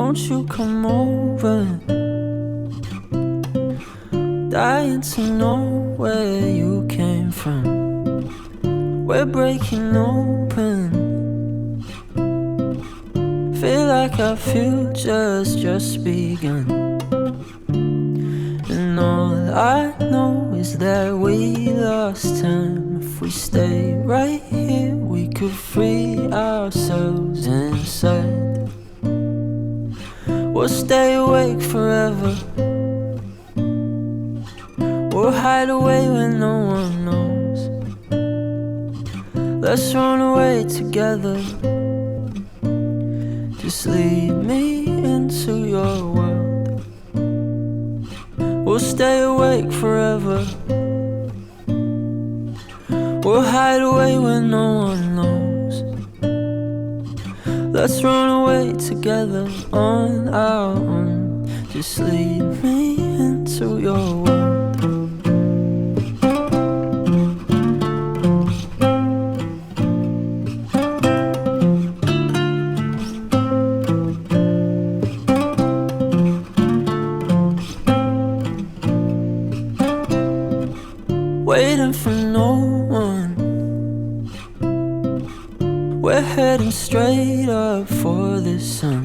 won't you come over? Dying to know where you came from. We're breaking open. Feel like our future's just begun. And all I know is that we lost time. If we stay right here, we could free ourselves inside. We'll stay awake forever. We'll hide away when no one knows. Let's run away together. Just lead me into your world. We'll stay awake forever. We'll hide away when no one knows. Let's run away together on our own. Just lead me into your world. Waiting for no one. We're heading straight up for the sun.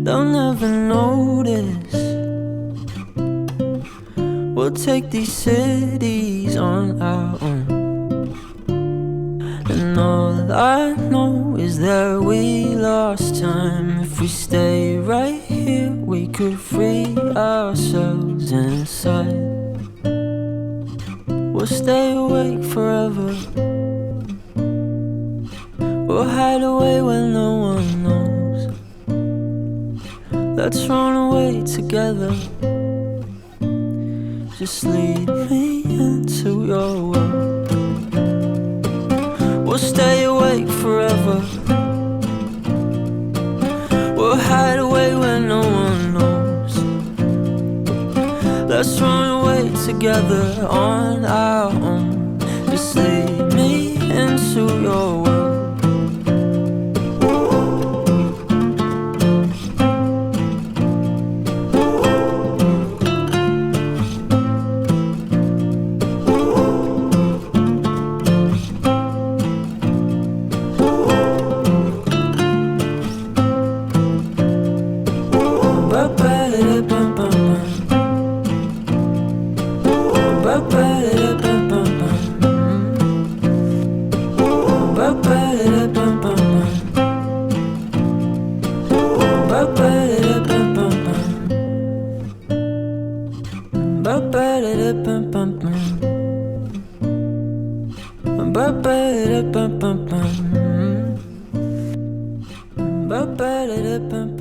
They'll never notice. We'll take these cities on our own. And all I know is that we lost time. If we stay right here, we could free ourselves inside. We'll stay awake forever. We'll hide away when no one knows. Let's run away together. Just lead me into your world. We'll stay awake forever. We'll hide away when no one knows. Let's run away together on our own. Just lead me into your world. Ba-ba-da-bum-bum.